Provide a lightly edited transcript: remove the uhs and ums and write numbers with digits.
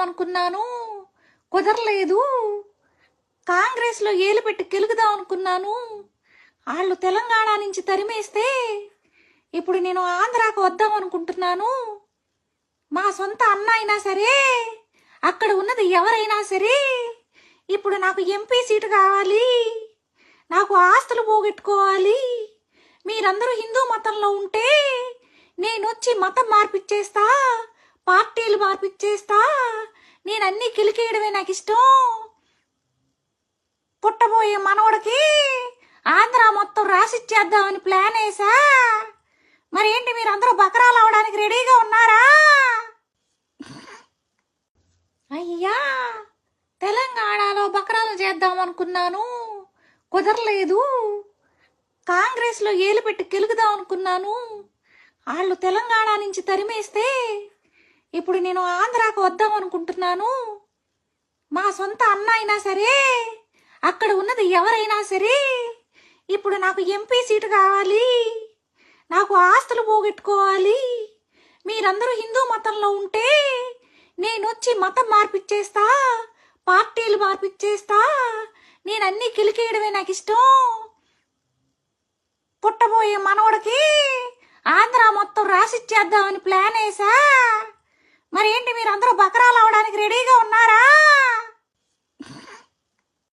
అనుకున్నాను, కుదరలేదు. కాంగ్రెస్లో ఏలు పెట్టి గెలుగుదాం అనుకున్నాను. వాళ్ళు తెలంగాణ నుంచి తరిమేస్తే ఇప్పుడు నేను ఆంధ్రాకు వద్దాం అనుకుంటున్నాను. మా సొంత అన్న అయినా సరే, అక్కడ ఉన్నది ఎవరైనా సరే, ఇప్పుడు నాకు ఎంపీ సీటు కావాలి, నాకు ఆస్తులు పోగొట్టుకోవాలి. మీరందరూ హిందూ మతంలో ఉంటే నేను వచ్చి మతం మార్పిచ్చేస్తా, పార్టీలు మార్పిచ్చేస్తా, నేను అన్నీ కిలికేయడమే నాకు ఇష్టం. పుట్టబోయే మనవడికి ఆంధ్ర మొత్తం రాసిచ్చేద్దామని ప్లాన్ వేసా. మరేంటి మీరందరూ బకరాలు అవడానికి రెడీగా ఉన్నారా? అయ్యా, తెలంగాణలో బకరాలు చేద్దాం అనుకున్నాను, కుదరలేదు. కాంగ్రెస్లో ఏలు పెట్టి గెలుగుదాం అనుకున్నాను. వాళ్ళు తెలంగాణ నుంచి తరిమేస్తే ఇప్పుడు నేను ఆంధ్రాకు వద్దాం అనుకుంటున్నాను. మా సొంత అన్న అయినా సరే, అక్కడ ఉన్నది ఎవరైనా సరే, ఇప్పుడు నాకు ఎంపీ సీటు కావాలి, నాకు ఆస్తులు పోగొట్టుకోవాలి. మీరందరూ హిందూ మతంలో ఉంటే నేను వచ్చి మతం మార్పిచ్చేస్తా, పార్టీలు మార్పిచ్చేస్తా, నేను అన్నీ కిలికేయడమే నాకు ఇష్టం. పుట్టబోయే మనవడికి ఆంధ్ర మొత్తం రాసిచ్చేద్దామని ప్లాన్ వేసా. మరేంటి మీరందరూ బకరాలు అవడానికి రెడీగా ఉన్నారా?